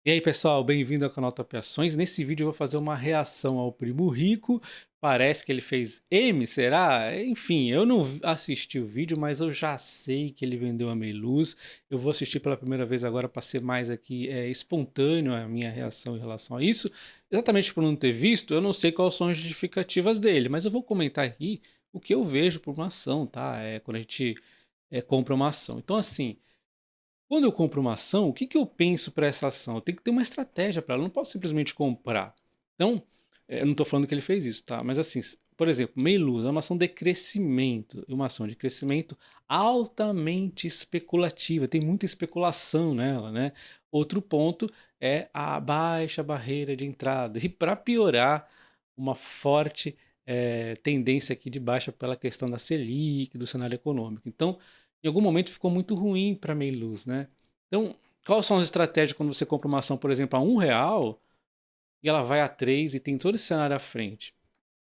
E aí, pessoal, bem-vindo ao canal Top Ações. Nesse vídeo eu vou fazer uma reação ao Primo Rico. Parece que ele fez M, será? Enfim, eu não assisti o vídeo, mas eu já sei que ele vendeu a Meiluz. Eu vou assistir pela primeira vez agora para ser mais aqui espontâneo a minha reação em relação a isso. Exatamente por não ter visto, eu não sei quais são as justificativas dele, mas eu vou comentar aqui o que eu vejo por uma ação, tá? Quando a gente compra uma ação. Então, assim, quando eu compro uma ação, o que que eu penso para essa ação? Eu tenho que ter uma estratégia para ela, eu não posso simplesmente comprar. Então, eu não estou falando que ele fez isso, tá? Mas assim, por exemplo, Meiluz é uma ação de crescimento, e uma ação de crescimento altamente especulativa, tem muita especulação nela, né? Outro ponto é a baixa barreira de entrada, e para piorar, uma forte tendência aqui de baixa pela questão da Selic, do cenário econômico. Então, em algum momento ficou muito ruim para a Meiluz, né? Então, quais são as estratégias quando você compra uma ação, por exemplo, a R$ 1 e ela vai a 3 e tem todo esse cenário à frente?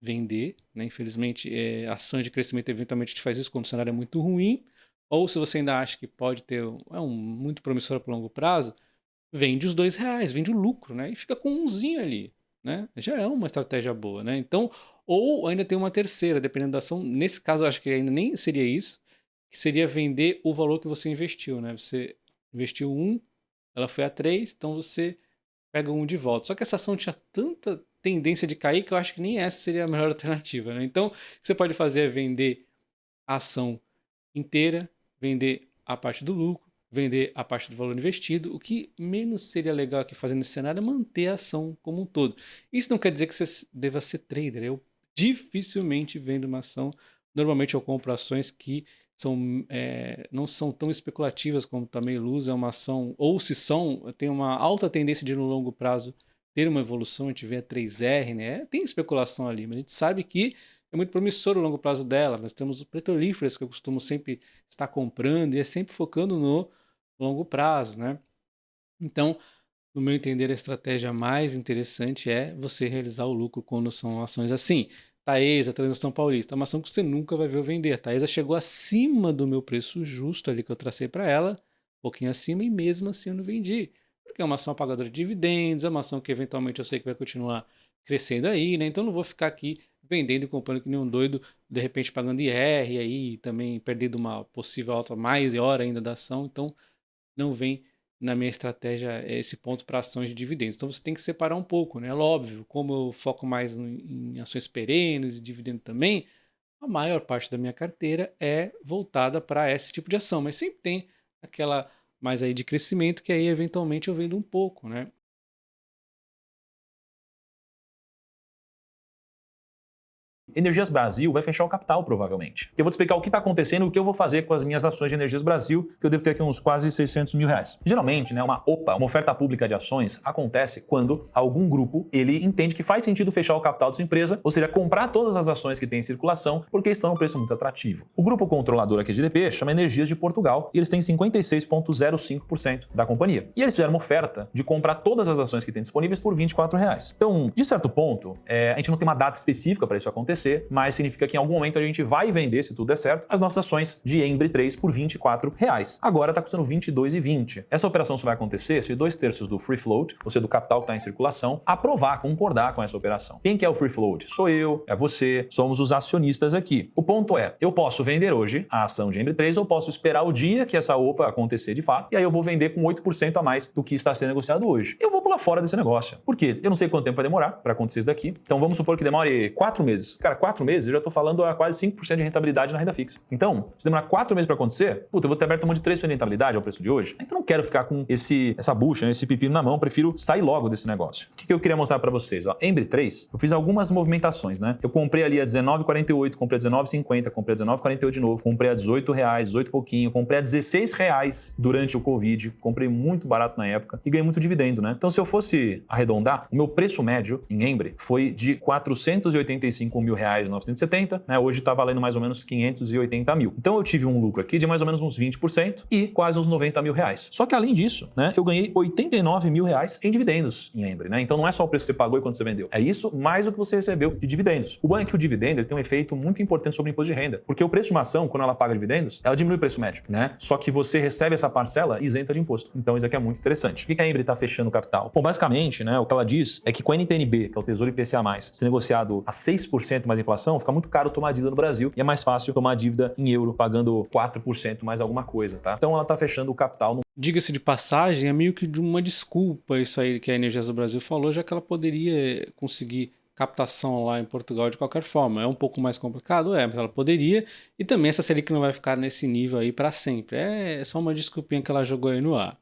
Vender, né? Infelizmente, ações de crescimento eventualmente te faz isso quando o cenário é muito ruim, ou se você ainda acha que pode ter muito promissor para longo prazo, vende os R$ 2, vende o lucro, né? E fica com umzinho ali, né? Já é uma estratégia boa, né? Então, ou ainda tem uma terceira, dependendo da ação. Nesse caso, eu acho que ainda nem seria isso, que seria vender o valor que você investiu, né? Você investiu um, ela foi a 3, então você pega um de volta. Só que essa ação tinha tanta tendência de cair que eu acho que nem essa seria a melhor alternativa, né? Então, o que você pode fazer é vender a ação inteira, vender a parte do lucro, vender a parte do valor investido. O que menos seria legal aqui fazendo nesse cenário é manter a ação como um todo. Isso não quer dizer que você deva ser trader. Eu dificilmente vendo uma ação. Normalmente eu compro ações que não são tão especulativas como também Luz é uma ação, ou se são, tem uma alta tendência de no longo prazo ter uma evolução, a gente vê a 3R, né? Tem especulação ali, mas a gente sabe que é muito promissor o longo prazo dela. Nós temos o petrolíferas que eu costumo sempre estar comprando e é sempre focando no longo prazo, né? Então, no meu entender, a estratégia mais interessante é você realizar o lucro quando são ações assim. Taesa, Transação Paulista, é uma ação que você nunca vai ver eu vender. A Taesa chegou acima do meu preço justo ali que eu tracei para ela, um pouquinho acima, e mesmo assim eu não vendi. Porque é uma ação pagadora de dividendos, é uma ação que eventualmente eu sei que vai continuar crescendo aí, né? Então não vou ficar aqui vendendo e comprando que nem um doido, de repente pagando IR e aí também perdendo uma possível alta maior ainda da ação. Então não vem na minha estratégia esse ponto para ações de dividendos. Então você tem que separar um pouco, né? Óbvio, como eu foco mais em ações perenes e dividendo também, a maior parte da minha carteira é voltada para esse tipo de ação, mas sempre tem aquela mais aí de crescimento que aí eventualmente eu vendo um pouco, né? Energias Brasil vai fechar o capital, provavelmente. Eu vou te explicar o que está acontecendo e o que eu vou fazer com as minhas ações de Energias Brasil, que eu devo ter aqui uns quase 600 mil reais. Geralmente, né, uma OPA, uma oferta pública de ações, acontece quando algum grupo ele entende que faz sentido fechar o capital de sua empresa, ou seja, comprar todas as ações que tem em circulação, porque estão a um preço muito atrativo. O grupo controlador aqui de DP chama Energias de Portugal e eles têm 56,05% da companhia. E eles fizeram uma oferta de comprar todas as ações que tem disponíveis por R$ 24. Então, de certo ponto, a gente não tem uma data específica para isso acontecer, mas significa que em algum momento a gente vai vender, se tudo der certo, as nossas ações de Embry 3 por R$ 24. Agora está custando R$ 22,20. Essa operação só vai acontecer se 2/3 do free float, ou seja, do capital que está em circulação, aprovar, concordar com essa operação. Quem que é o free float? Sou eu, é você, somos os acionistas aqui. O ponto é, eu posso vender hoje a ação de Embry 3 ou posso esperar o dia que essa OPA acontecer de fato, e aí eu vou vender com 8% a mais do que está sendo negociado hoje. Eu vou pular fora desse negócio. Por quê? Eu não sei quanto tempo vai demorar para acontecer isso daqui, então vamos supor que demore 4 meses. Cara, 4 meses eu já estou falando a quase 5% de rentabilidade na renda fixa. Então, se demorar 4 meses para acontecer, puta, eu vou ter aberto mão de 3% de rentabilidade ao preço de hoje. Então não quero ficar com essa bucha, esse pepino na mão, prefiro sair logo desse negócio. O que eu queria mostrar para vocês? Ó, Embry 3, eu fiz algumas movimentações, né? Eu comprei ali a R$19,48, comprei a R$19,50, comprei a R$19,48 de novo, comprei a R$18, 18 e pouquinho, comprei a R$16 durante o Covid, comprei muito barato na época e ganhei muito dividendo, né? Então se eu fosse arredondar, o meu preço médio em Embry foi de R$485 mil R$1.970, né? Hoje está valendo mais ou menos 580 mil. Então eu tive um lucro aqui de mais ou menos uns 20% e quase uns 90 mil reais. Só que além disso, né, eu ganhei 89 mil reais em dividendos em Embry, né? Então não é só o preço que você pagou e quando você vendeu. É isso mais o que você recebeu de dividendos. O bom é que o dividendo ele tem um efeito muito importante sobre o imposto de renda, porque o preço de uma ação, quando ela paga dividendos, ela diminui o preço médio, né? Só que você recebe essa parcela isenta de imposto. Então isso aqui é muito interessante. Por que a Embry está fechando o capital? Bom, basicamente, né, o que ela diz é que com a NTN-B, que é o Tesouro IPCA+, se negociado a 6% mais inflação, fica muito caro tomar dívida no Brasil e é mais fácil tomar dívida em euro, pagando 4% mais alguma coisa, tá? Então ela está fechando o capital no... Diga-se de passagem, é meio que de uma desculpa isso aí que a Energias do Brasil falou, já que ela poderia conseguir captação lá em Portugal de qualquer forma. É um pouco mais complicado? É, mas ela poderia. E também essa Selic não vai ficar nesse nível aí para sempre. É só uma desculpinha que ela jogou aí no ar.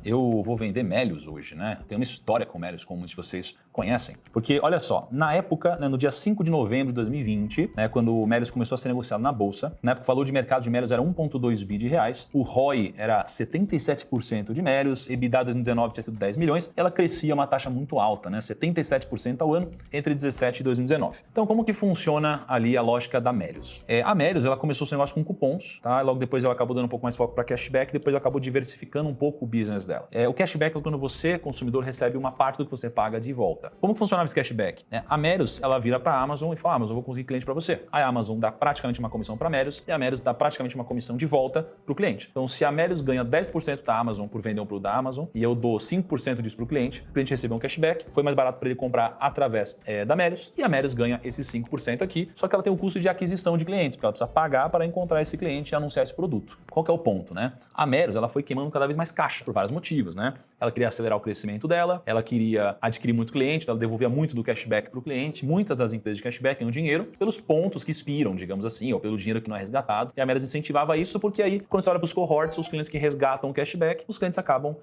Eu vou vender Melius hoje, né? Tem uma história com Melius, como muitos de vocês conhecem. Porque, olha só, na época, né, no dia 5 de novembro de 2020, né, quando o Melius começou a ser negociado na Bolsa, na época o valor de mercado de Melius era 1,2 bi de reais, o ROI era 77% de Melius, EBITDA 2019 tinha sido 10 milhões, ela crescia uma taxa muito alta, né, 77% ao ano, entre 2017 e 2019. Então, como que funciona ali a lógica da Melius? A Melius, ela começou esse negócio com cupons, tá? Logo depois ela acabou dando um pouco mais foco para cashback, depois ela acabou diversificando um pouco o business dela. O cashback é quando você, consumidor, recebe uma parte do que você paga de volta. Como que funcionava esse cashback? A Melius, ela vira para a Amazon e fala, Amazon, eu vou conseguir cliente para você. A Amazon dá praticamente uma comissão para a Melius e a Melius dá praticamente uma comissão de volta para o cliente. Então, se a Melius ganha 10% da Amazon por vender um produto da Amazon e eu dou 5% disso para o cliente recebeu um cashback, foi mais barato para ele comprar através da Melius e a Melius ganha esses 5% aqui, só que ela tem o custo de aquisição de clientes, porque ela precisa pagar para encontrar esse cliente e anunciar esse produto. Qual que é o ponto, né? A Melius, ela foi queimando cada vez mais caixa, por vários motivos, né? Ela queria acelerar o crescimento dela, ela queria adquirir muito cliente, ela devolvia muito do cashback para o cliente. Muitas das empresas de cashback ganham dinheiro pelos pontos que expiram, digamos assim, ou pelo dinheiro que não é resgatado. E a Melius incentivava isso porque aí, quando você olha para os cohorts, os clientes que resgatam o cashback, os clientes acabam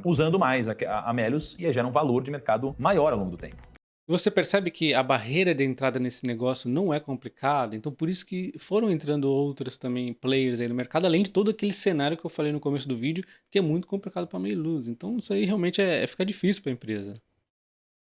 usando mais a Melius e aí gera um valor de mercado maior ao longo do tempo. Você percebe que a barreira de entrada nesse negócio não é complicada, então por isso que foram entrando outras também players aí no mercado, além de todo aquele cenário que eu falei no começo do vídeo, que é muito complicado para meio luz. Então isso aí realmente fica difícil para a empresa.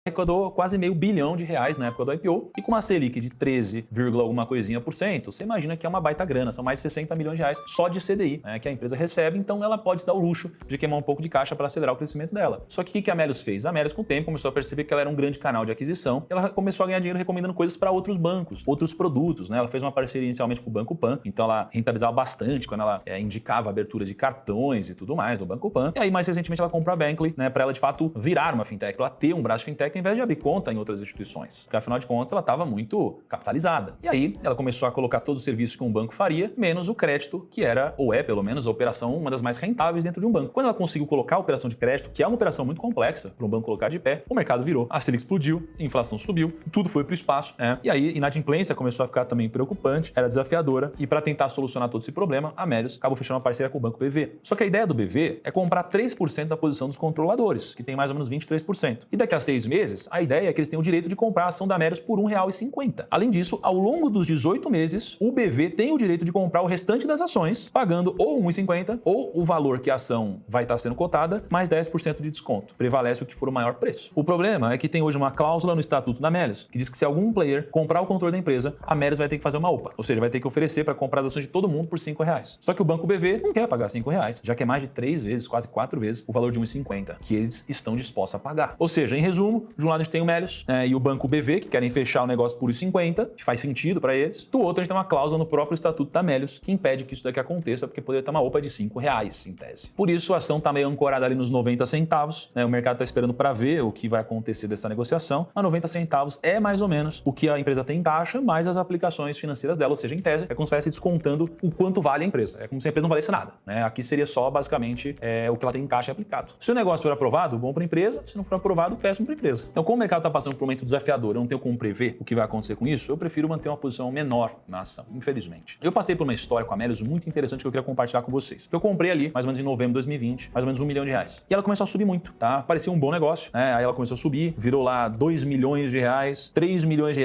Arrecadou quase meio bilhão de reais na época do IPO e com uma Selic de 13, alguma coisinha por cento, você imagina que é uma baita grana, são mais de 60 milhões de reais só de CDI, né, que a empresa recebe, então ela pode se dar o luxo de queimar um pouco de caixa para acelerar o crescimento dela. Só que o que a Melius fez? A Melius com o tempo começou a perceber que ela era um grande canal de aquisição, ela começou a ganhar dinheiro recomendando coisas para outros bancos, outros produtos, né? Ela fez uma parceria inicialmente com o Banco Pan, então ela rentabilizava bastante quando ela indicava a abertura de cartões e tudo mais no Banco Pan, e aí mais recentemente ela comprou a Bankly, né, para ela de fato virar uma fintech, ela ter um braço de fintech ao invés de abrir conta em outras instituições, porque afinal de contas ela estava muito capitalizada. E aí ela começou a colocar todos os serviços que um banco faria, menos o crédito, que era, ou é pelo menos, a operação uma das mais rentáveis dentro de um banco. Quando ela conseguiu colocar a operação de crédito, que é uma operação muito complexa para um banco colocar de pé, o mercado virou, a Selic explodiu, a inflação subiu, tudo foi para o espaço, e aí inadimplência começou a ficar também preocupante, era desafiadora, e para tentar solucionar todo esse problema, a Melius acabou fechando uma parceria com o Banco BV. Só que a ideia do BV é comprar 3% da posição dos controladores, que tem mais ou menos 23%. E daqui a 6 meses, a ideia é que eles tenham o direito de comprar a ação da Melius por R$1,50. Além disso, ao longo dos 18 meses, o BV tem o direito de comprar o restante das ações, pagando ou R$1,50 ou o valor que a ação vai estar sendo cotada, mais 10% de desconto. Prevalece o que for o maior preço. O problema é que tem hoje uma cláusula no estatuto da Melius, que diz que se algum player comprar o controle da empresa, a Melius vai ter que fazer uma OPA. Ou seja, vai ter que oferecer para comprar as ações de todo mundo por R$5. Só que o Banco BV não quer pagar R$5, já que é mais de 3 vezes, quase 4 vezes, o valor de R$1,50 que eles estão dispostos a pagar. Ou seja, em resumo, de um lado a gente tem o Melius e o Banco BV, que querem fechar o negócio por R$1,50, que faz sentido para eles. Do outro, a gente tem uma cláusula no próprio estatuto da Melius que impede que isso daqui aconteça, porque poderia ter uma OPA de R$5, em tese. Por isso, a ação está meio ancorada ali nos 90 centavos. O mercado está esperando para ver o que vai acontecer dessa negociação. A 90 centavos é mais ou menos o que a empresa tem em caixa, mais as aplicações financeiras dela, ou seja, em tese, é como se estivesse descontando o quanto vale a empresa. É como se a empresa não valesse nada. Aqui seria só, basicamente, o que ela tem em caixa aplicado. Se o negócio for aprovado, bom para a empresa. Se não for aprovado, péssimo para a empresa. Então, como o mercado está passando por um momento desafiador, eu não tenho como prever o que vai acontecer com isso, eu prefiro manter uma posição menor na ação, infelizmente. Eu passei por uma história com a Melius muito interessante que eu queria compartilhar com vocês. Eu comprei ali, mais ou menos em novembro de 2020, mais ou menos R$1 milhão. E ela começou a subir muito, tá? Parecia um bom negócio, né? Aí ela começou a subir, virou lá R$2 milhões, R$3 milhões,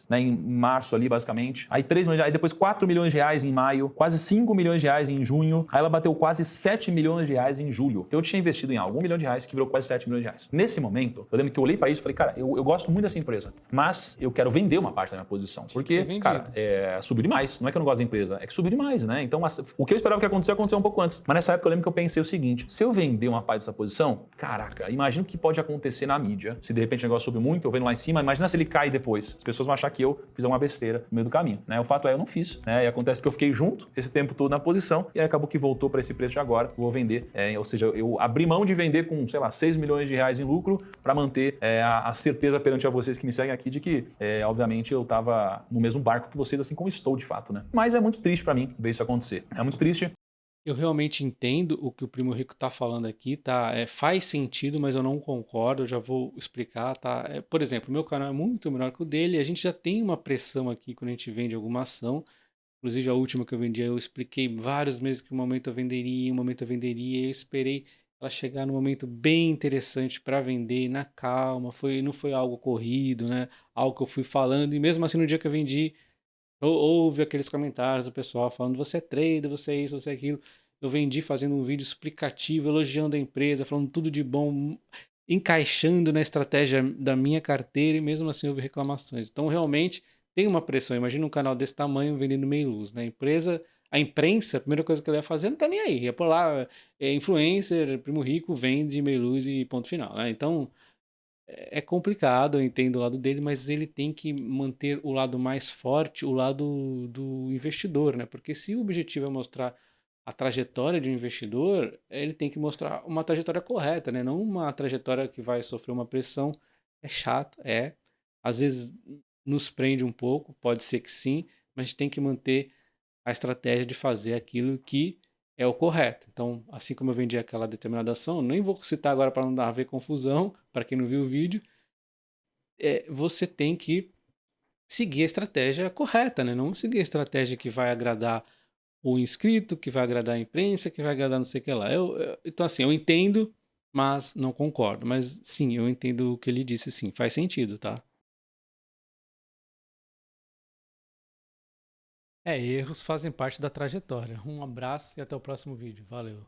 né, em março ali, basicamente. Aí 3 milhões, aí depois R$4 milhões em maio, quase R$5 milhões em junho. Aí ela bateu quase R$7 milhões em julho. Então eu tinha investido em algo, R$1 milhão que virou quase R$7 milhões. Nesse momento, eu lembro que eu olhei olhei para isso e falei, cara, eu gosto muito dessa empresa, mas eu quero vender uma parte da minha posição. Porque, cara, subiu demais. Não é que eu não gosto da empresa, é que subiu demais, né? Então, o que eu esperava que aconteceu um pouco antes. Mas nessa época eu lembro que eu pensei o seguinte, se eu vender uma parte dessa posição, caraca, imagina o que pode acontecer na mídia. Se de repente o negócio subiu muito, eu vendo lá em cima, imagina se ele cai depois. As pessoas vão achar que eu fiz uma besteira no meio do caminho, né? O fato é, eu não fiz, né? E acontece que eu fiquei junto esse tempo todo na posição e aí acabou que voltou para esse preço de agora. Eu vou vender, ou seja, eu abri mão de vender com, sei lá, 6 milhões de reais em lucro para manter a certeza perante a vocês que me seguem aqui de que, obviamente, eu estava no mesmo barco que vocês, assim como estou de fato, né? Mas é muito triste para mim ver isso acontecer. É muito triste. Eu realmente entendo o que o Primo Rico tá falando aqui, tá? Faz sentido, mas eu não concordo, eu já vou explicar, tá? Por exemplo, o meu canal é muito menor que o dele, a gente já tem uma pressão aqui quando a gente vende alguma ação. Inclusive a última que eu vendi, eu expliquei vários meses que um momento eu venderia, um momento eu venderia, e eu esperei ela chegar num momento bem interessante para vender, na calma, não foi algo corrido, né? Algo que eu fui falando, e mesmo assim no dia que eu vendi, houve aqueles comentários do pessoal falando, você é trader, você é isso, você é aquilo. Eu vendi fazendo um vídeo explicativo, elogiando a empresa, falando tudo de bom, encaixando na estratégia da minha carteira, e mesmo assim houve reclamações. Então realmente tem uma pressão. Imagina um canal desse tamanho vendendo meio luz, né? A imprensa, a primeira coisa que ela ia fazer não tá nem aí. Ia por lá, influencer, primo rico, vende meio luz e ponto final, né? Então é complicado, eu entendo o lado dele, mas ele tem que manter o lado mais forte, o lado do investidor, né? Porque se o objetivo é mostrar a trajetória de um investidor, ele tem que mostrar uma trajetória correta, né? Não uma trajetória que vai sofrer uma pressão. É chato, às vezes nos prende um pouco, pode ser que sim, mas a gente tem que manter a estratégia de fazer aquilo que é o correto. Então, assim como eu vendi aquela determinada ação, nem vou citar agora para não haver confusão, para quem não viu o vídeo, você tem que seguir a estratégia correta, né? Não seguir a estratégia que vai agradar o inscrito, que vai agradar a imprensa, que vai agradar não sei o que lá. Então, assim, eu entendo, mas não concordo. Mas sim, eu entendo o que ele disse, sim, faz sentido, tá? Erros fazem parte da trajetória. Um abraço e até o próximo vídeo. Valeu.